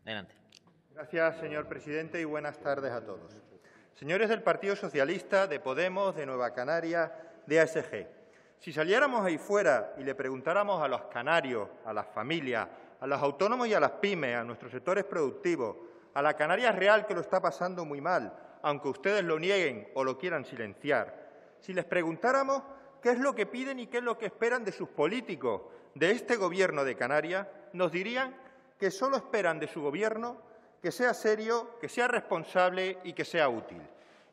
Adelante. Gracias, señor presidente, y buenas tardes a todos. Señores del Partido Socialista, de Podemos, de Nueva Canarias, de ASG, si saliéramos ahí fuera y le preguntáramos a los canarios, a las familias, a los autónomos y a las pymes, a nuestros sectores productivos, a la Canarias Real, que lo está pasando muy mal, aunque ustedes lo nieguen o lo quieran silenciar, si les preguntáramos qué es lo que piden y qué es lo que esperan de sus políticos, de este Gobierno de Canarias, nos dirían que solo esperan de su Gobierno que sea serio, que sea responsable y que sea útil.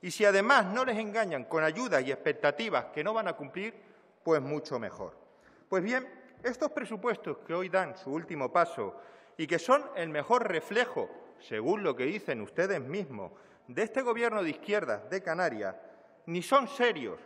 Y si además no les engañan con ayudas y expectativas que no van a cumplir, pues mucho mejor. Pues bien, estos presupuestos que hoy dan su último paso y que son el mejor reflejo, según lo que dicen ustedes mismos, de este Gobierno de izquierdas de Canarias, ni son serios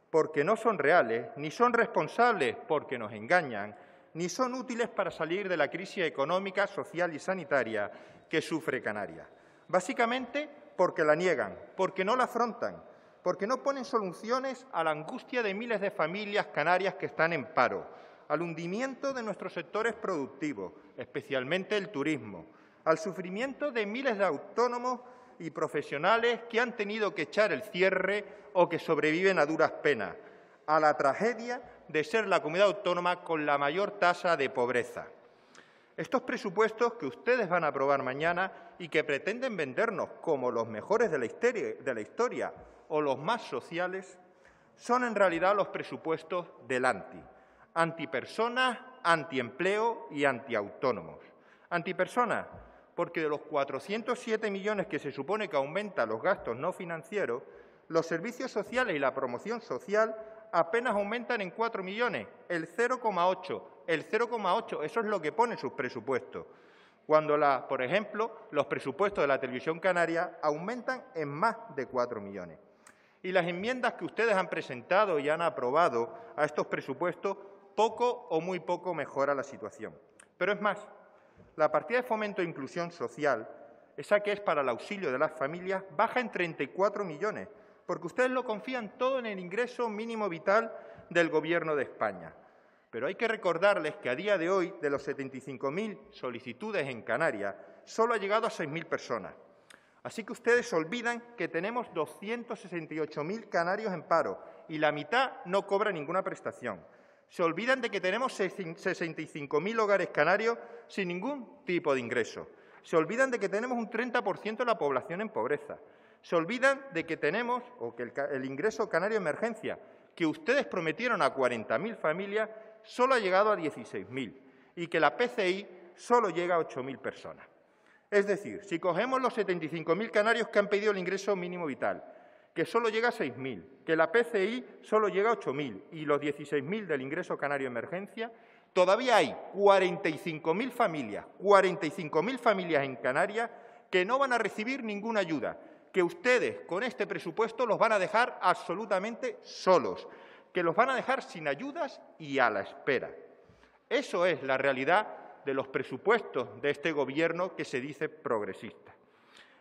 porque no son reales, ni son responsables porque nos engañan, ni son útiles para salir de la crisis económica, social y sanitaria que sufre Canarias. Básicamente porque la niegan, porque no la afrontan, porque no ponen soluciones a la angustia de miles de familias canarias que están en paro, al hundimiento de nuestros sectores productivos, especialmente el turismo, al sufrimiento de miles de autónomos y profesionales que han tenido que echar el cierre o que sobreviven a duras penas, a la tragedia de ser la comunidad autónoma con la mayor tasa de pobreza. Estos presupuestos que ustedes van a aprobar mañana y que pretenden vendernos como los mejores de la historia o los más sociales, son en realidad los presupuestos del antipersonas, antiempleo y antiautónomos. Antipersonas, porque de los 407 millones que se supone que aumentan los gastos no financieros, los servicios sociales y la promoción social apenas aumentan en 4 millones, el 0,8, eso es lo que pone sus presupuestos, cuando, por ejemplo, los presupuestos de la Televisión Canaria aumentan en más de 4 millones. Y las enmiendas que ustedes han presentado y han aprobado a estos presupuestos poco o muy poco mejora la situación. Pero es más, la partida de fomento e inclusión social, esa que es para el auxilio de las familias, baja en 34 millones, porque ustedes lo confían todo en el ingreso mínimo vital del Gobierno de España. Pero hay que recordarles que a día de hoy, de los 75.000 solicitudes en Canarias, solo ha llegado a 6.000 personas. Así que ustedes olvidan que tenemos 268.000 canarios en paro y la mitad no cobra ninguna prestación. Se olvidan de que tenemos 65.000 hogares canarios sin ningún tipo de ingreso. Se olvidan de que tenemos un 30% de la población en pobreza. Se olvidan de que tenemos, el ingreso canario de emergencia, que ustedes prometieron a 40.000 familias, solo ha llegado a 16.000 y que la PCI solo llega a 8.000 personas. Es decir, si cogemos los 75.000 canarios que han pedido el ingreso mínimo vital, que solo llega a 6.000, que la PCI solo llega a 8.000 y los 16.000 del ingreso canario de emergencia, todavía hay 45.000 familias en Canarias que no van a recibir ninguna ayuda, que ustedes con este presupuesto los van a dejar absolutamente solos, que los van a dejar sin ayudas y a la espera. Eso es la realidad de los presupuestos de este Gobierno que se dice progresista.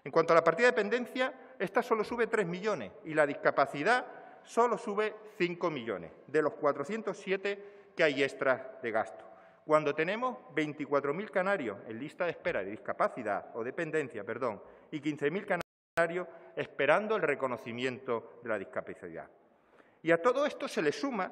En cuanto a la partida de dependencia, esta solo sube 3 millones y la discapacidad solo sube 5 millones, de los 407 que hay extras de gasto, cuando tenemos 24.000 canarios en lista de espera de discapacidad o dependencia, y 15.000 canarios esperando el reconocimiento de la discapacidad. Y a todo esto se le suma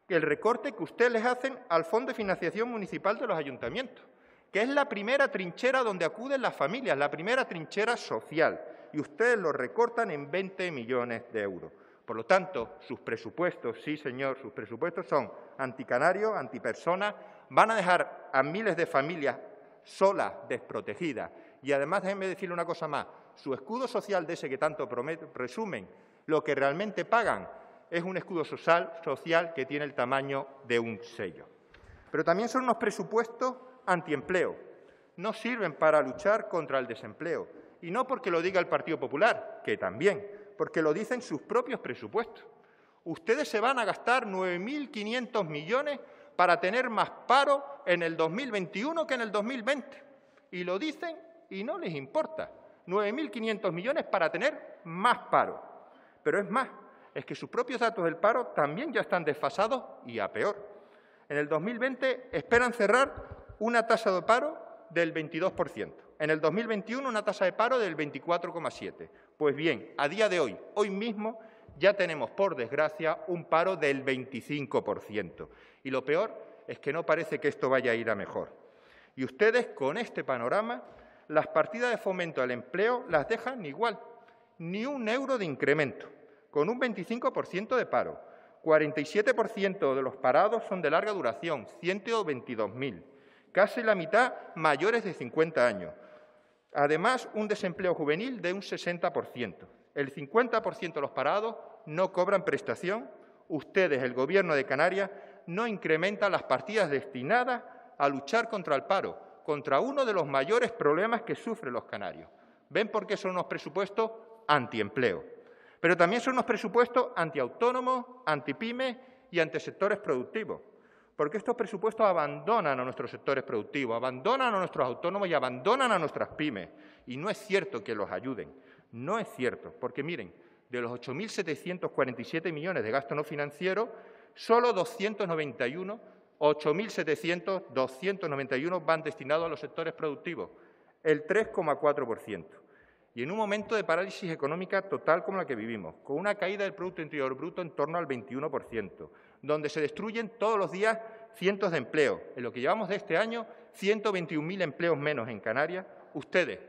el recorte que ustedes les hacen al Fondo de Financiación Municipal de los ayuntamientos, que es la primera trinchera donde acuden las familias, la primera trinchera social, y ustedes lo recortan en 20 millones de euros. Por lo tanto, sus presupuestos, sí señor, sus presupuestos son anticanarios, antipersonas, van a dejar a miles de familias solas, desprotegidas. Y además, déjenme decirle una cosa más, su escudo social de ese que tanto presumen, lo que realmente pagan es un escudo social que tiene el tamaño de un sello. Pero también son unos presupuestos antiempleo. No sirven para luchar contra el desempleo. Y no porque lo diga el Partido Popular, que también, porque lo dicen sus propios presupuestos. Ustedes se van a gastar 9.500 millones para tener más paro en el 2021 que en el 2020. Y lo dicen y no les importa. 9.500 millones para tener más paro. Pero es más, es que sus propios datos del paro también ya están desfasados y a peor. En el 2020 esperan cerrar una tasa de paro del 22%. En el 2021 una tasa de paro del 24,7. Pues bien, a día de hoy, hoy mismo, ya tenemos, por desgracia, un paro del 25%. Y lo peor es que no parece que esto vaya a ir a mejor. Y ustedes, con este panorama, las partidas de fomento al empleo las dejan igual, ni un euro de incremento, con un 25% de paro. 47% de los parados son de larga duración, 122.000, casi la mitad mayores de 50 años. Además, un desempleo juvenil de un 60%. El 50% de los parados no cobran prestación. Ustedes, el Gobierno de Canarias, no incrementan las partidas destinadas a luchar contra el paro, contra uno de los mayores problemas que sufren los canarios. ¿Ven por qué son unos presupuestos antiempleo? Pero también son unos presupuestos antiautónomos, antipymes y antisectores productivos. Porque estos presupuestos abandonan a nuestros sectores productivos, abandonan a nuestros autónomos y abandonan a nuestras pymes. Y no es cierto que los ayuden, no es cierto, porque miren, de los 8.747 millones de gasto no financiero, solo 291 van destinados a los sectores productivos, el 3,4%. Y en un momento de parálisis económica total como la que vivimos, con una caída del Producto Interior Bruto en torno al 21%, donde se destruyen todos los días cientos de empleos. En lo que llevamos de este año, 121.000 empleos menos en Canarias. Ustedes,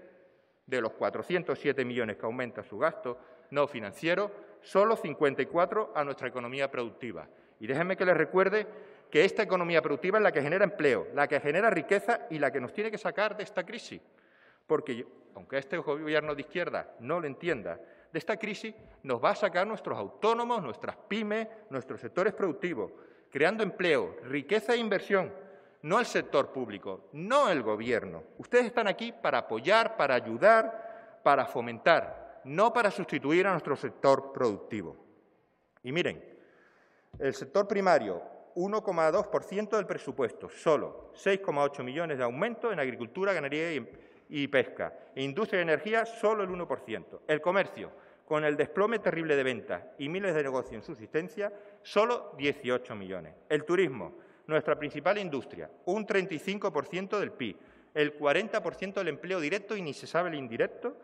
de los 407 millones que aumenta su gasto no financiero, solo 54 a nuestra economía productiva. Y déjenme que les recuerde que esta economía productiva es la que genera empleo, la que genera riqueza y la que nos tiene que sacar de esta crisis. Porque, aunque este Gobierno de izquierda no lo entienda, de esta crisis nos va a sacar nuestros autónomos, nuestras pymes, nuestros sectores productivos, creando empleo, riqueza e inversión, no el sector público, no el Gobierno. Ustedes están aquí para apoyar, para ayudar, para fomentar, no para sustituir a nuestro sector productivo. Y miren, el sector primario, 1,2% del presupuesto, solo 6,8 millones de aumento en agricultura, ganadería y pesca. E industria y energía, solo el 1%. El comercio, con el desplome terrible de ventas y miles de negocios en subsistencia, solo 18 millones. El turismo, nuestra principal industria, un 35% del PIB, el 40% del empleo directo y ni se sabe el indirecto,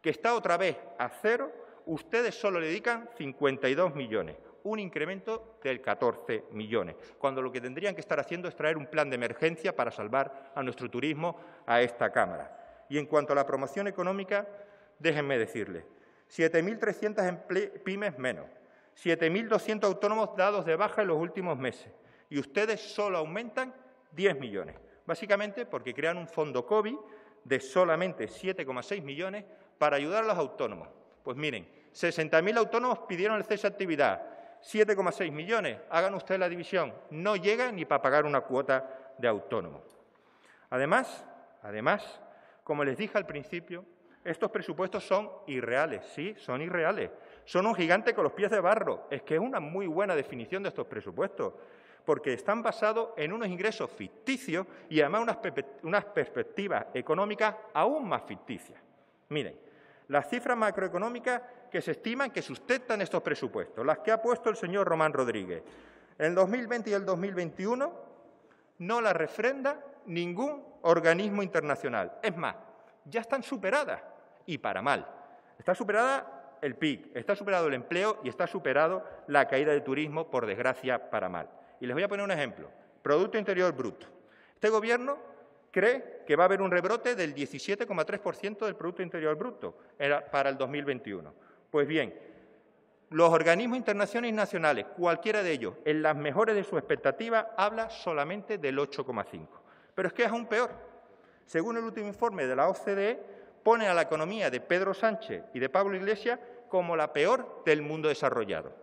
que está otra vez a cero. Ustedes solo le dedican 52 millones, un incremento del 14 millones, cuando lo que tendrían que estar haciendo es traer un plan de emergencia para salvar a nuestro turismo a esta Cámara. Y en cuanto a la promoción económica, déjenme decirles, 7.300 pymes menos, 7.200 autónomos dados de baja en los últimos meses, y ustedes solo aumentan 10 millones, básicamente porque crean un fondo COVID de solamente 7,6 millones para ayudar a los autónomos. Pues miren, 60.000 autónomos pidieron el cese de actividad, 7,6 millones, hagan ustedes la división, no llega ni para pagar una cuota de autónomo. Además, como les dije al principio, estos presupuestos son irreales, sí, son irreales. Son un gigante con los pies de barro. Es que es una muy buena definición de estos presupuestos, porque están basados en unos ingresos ficticios y además unas perspectivas económicas aún más ficticias. Miren, las cifras macroeconómicas que se estiman que sustentan estos presupuestos, las que ha puesto el señor Román Rodríguez, en el 2020 y el 2021 no las refrenda ningún organismo internacional. Es más, ya están superadas, y para mal. Está superada el PIB, está superado el empleo y está superado la caída del turismo, por desgracia, para mal. Y les voy a poner un ejemplo. Producto Interior Bruto. Este Gobierno cree que va a haber un rebrote del 17,3% del Producto Interior Bruto para el 2021. Pues bien, los organismos internacionales y nacionales, cualquiera de ellos, en las mejores de sus expectativas, habla solamente del 8,5%. Pero es que es aún peor. Según el último informe de la OCDE, pone a la economía de Pedro Sánchez y de Pablo Iglesias como la peor del mundo desarrollado.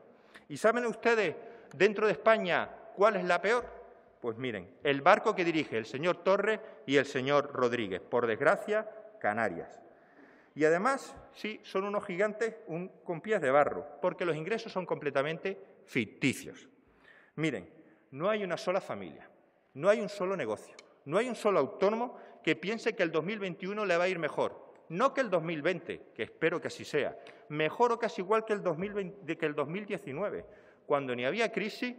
¿Y saben ustedes, dentro de España, cuál es la peor? Pues miren, el barco que dirige el señor Torres y el señor Rodríguez, por desgracia, Canarias. Y además, sí, son unos gigantes con pies de barro, porque los ingresos son completamente ficticios. Miren, no hay una sola familia, no hay un solo negocio, no hay un solo autónomo que piense que el 2021 le va a ir mejor. No que el 2020, que espero que así sea, mejor o casi igual que el 2019, cuando ni había crisis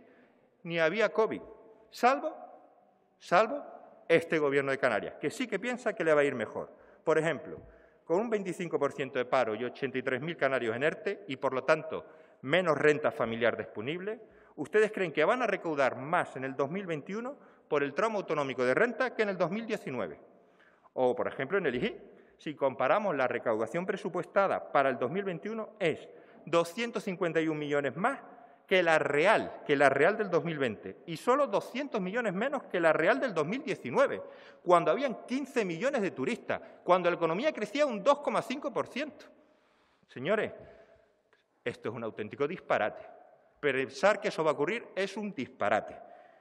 ni había COVID, salvo este Gobierno de Canarias, que sí que piensa que le va a ir mejor. Por ejemplo, con un 25% de paro y 83.000 canarios en ERTE y, por lo tanto, menos renta familiar disponible, ¿ustedes creen que van a recaudar más en el 2021 por el tramo autonómico de renta que en el 2019? O, por ejemplo, en el IGI, si comparamos la recaudación presupuestada para el 2021, es 251 millones más que la real del 2020 y solo 200 millones menos que la real del 2019, cuando habían 15 millones de turistas, cuando la economía crecía un 2,5%. Señores, esto es un auténtico disparate. Pensar que eso va a ocurrir es un disparate.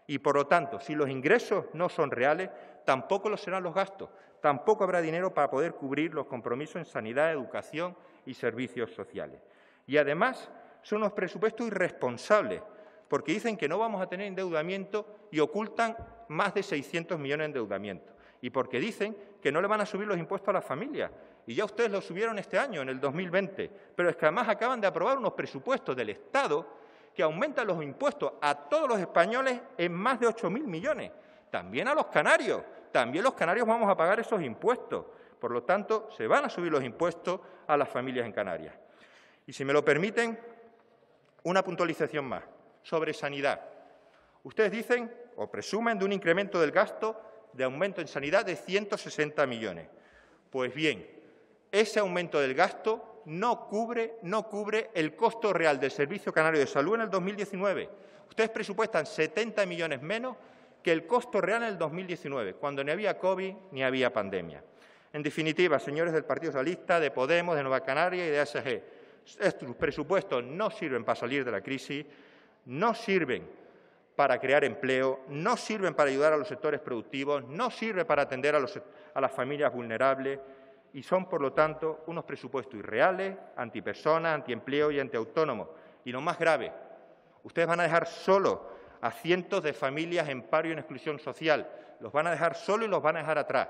Y, por lo tanto, si los ingresos no son reales, tampoco lo serán los gastos. Tampoco habrá dinero para poder cubrir los compromisos en sanidad, educación y servicios sociales. Y, además, son unos presupuestos irresponsables, porque dicen que no vamos a tener endeudamiento y ocultan más de 600 millones de endeudamiento. Y porque dicen que no le van a subir los impuestos a las familias. Y ya ustedes los subieron este año, en el 2020. Pero es que además acaban de aprobar unos presupuestos del Estado que aumentan los impuestos a todos los españoles en más de 8.000 millones. También a los canarios. También los canarios vamos a pagar esos impuestos. Por lo tanto, se van a subir los impuestos a las familias en Canarias. Y si me lo permiten, una puntualización más sobre sanidad. Ustedes dicen o presumen de un incremento del gasto de aumento en sanidad de 160 millones. Pues bien, ese aumento del gasto no cubre el costo real del Servicio Canario de Salud en el 2019. Ustedes presupuestan 70 millones menos que el costo real en el 2019, cuando ni había COVID ni había pandemia. En definitiva, señores del Partido Socialista, de Podemos, de Nueva Canaria y de ASG, estos presupuestos no sirven para salir de la crisis, no sirven para crear empleo, no sirven para ayudar a los sectores productivos, no sirven para atender a las familias vulnerables y son, por lo tanto, unos presupuestos irreales, antipersonas, antiempleo y antiautónomos. Y lo más grave, ustedes van a dejar solo a cientos de familias en paro y en exclusión social. Los van a dejar solos y los van a dejar atrás.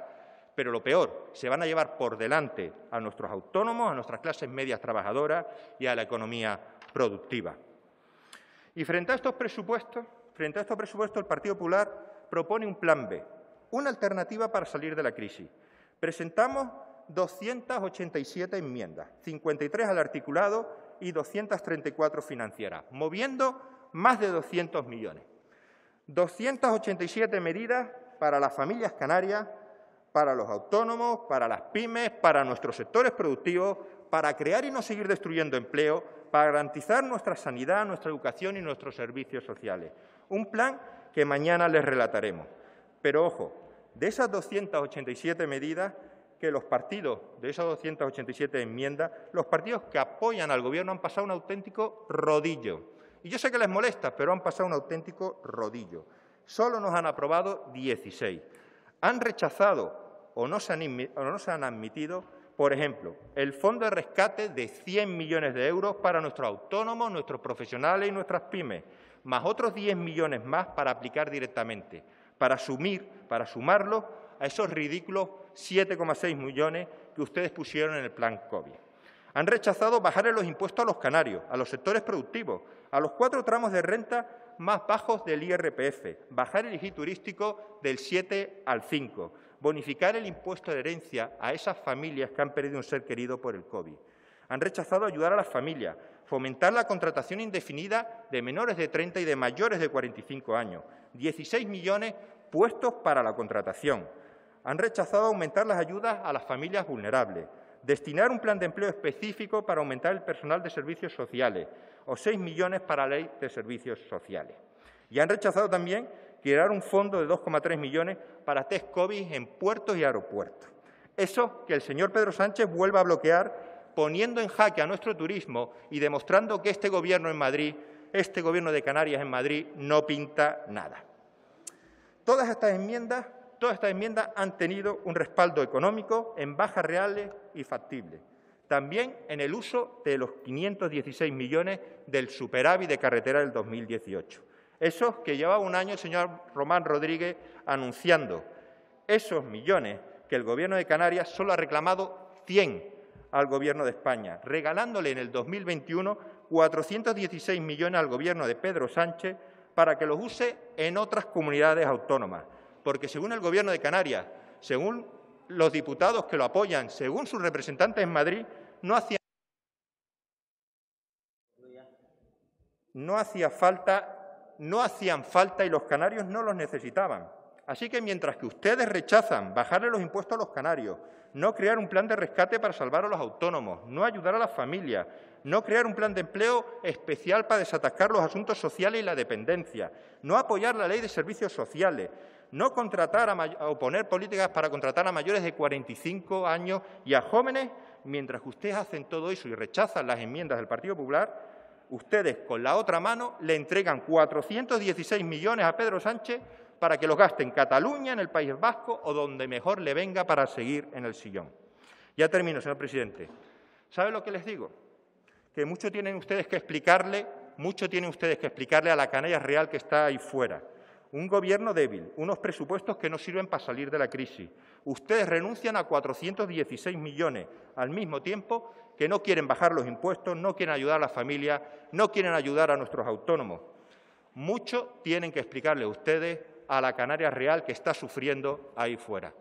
Pero lo peor, se van a llevar por delante a nuestros autónomos, a nuestras clases medias trabajadoras y a la economía productiva. Y frente a estos presupuestos, el Partido Popular propone un plan B, una alternativa para salir de la crisis. Presentamos 287 enmiendas, 53 al articulado y 234 financieras, moviendo más de 200 millones. 287 medidas para las familias canarias, para los autónomos, para las pymes, para nuestros sectores productivos, para crear y no seguir destruyendo empleo, para garantizar nuestra sanidad, nuestra educación y nuestros servicios sociales. Un plan que mañana les relataremos. Pero, ojo, de esas 287 medidas, que los partidos, de esas 287 enmiendas, los partidos que apoyan al Gobierno han pasado un auténtico rodillo. Y yo sé que les molesta, pero han pasado un auténtico rodillo. Solo nos han aprobado 16. Han rechazado o no se han admitido, por ejemplo, el fondo de rescate de 100 millones de euros para nuestros autónomos, nuestros profesionales y nuestras pymes, más otros 10 millones más para aplicar directamente, para sumarlo a esos ridículos 7,6 millones que ustedes pusieron en el plan COVID. Han rechazado bajarle los impuestos a los canarios, a los sectores productivos, a los 4 tramos de renta más bajos del IRPF, bajar el IGI turístico del 7 al 5, bonificar el impuesto de herencia a esas familias que han perdido un ser querido por el COVID. Han rechazado ayudar a las familias, fomentar la contratación indefinida de menores de 30 y de mayores de 45 años, 16 millones puestos para la contratación. Han rechazado aumentar las ayudas a las familias vulnerables, destinar un plan de empleo específico para aumentar el personal de servicios sociales o 6 millones para la Ley de Servicios Sociales. Y han rechazado también crear un fondo de 2,3 millones para test COVID en puertos y aeropuertos. Eso que el señor Pedro Sánchez vuelva a bloquear, poniendo en jaque a nuestro turismo y demostrando que este Gobierno en Madrid, este Gobierno de Canarias en Madrid, no pinta nada. Todas estas enmiendas han tenido un respaldo económico en bajas reales y factibles. También en el uso de los 516 millones del superávit de carretera del 2018. Esos que llevaba un año el señor Román Rodríguez anunciando. Esos millones que el Gobierno de Canarias solo ha reclamado 100 al Gobierno de España, regalándole en el 2021 416 millones al Gobierno de Pedro Sánchez para que los use en otras comunidades autónomas. Porque según el Gobierno de Canarias, según los diputados que lo apoyan, según sus representantes en Madrid, no hacían falta y los canarios no los necesitaban. Así que mientras que ustedes rechazan bajarle los impuestos a los canarios, no crear un plan de rescate para salvar a los autónomos, no ayudar a las familias, no crear un plan de empleo especial para desatascar los asuntos sociales y la dependencia, no apoyar la ley de servicios sociales, no o poner políticas para contratar a mayores de 45 años y a jóvenes, mientras que ustedes hacen todo eso y rechazan las enmiendas del Partido Popular, ustedes con la otra mano le entregan 416 millones a Pedro Sánchez para que los gaste en Cataluña, en el País Vasco o donde mejor le venga para seguir en el sillón. Ya termino, señor presidente. ¿Sabe lo que les digo? Que mucho tienen ustedes que explicarle a la canalla real que está ahí fuera. Un gobierno débil, unos presupuestos que no sirven para salir de la crisis. Ustedes renuncian a 416 millones al mismo tiempo que no quieren bajar los impuestos, no quieren ayudar a las familias, no quieren ayudar a nuestros autónomos. Mucho tienen que explicarle ustedes a la canaria real que está sufriendo ahí fuera.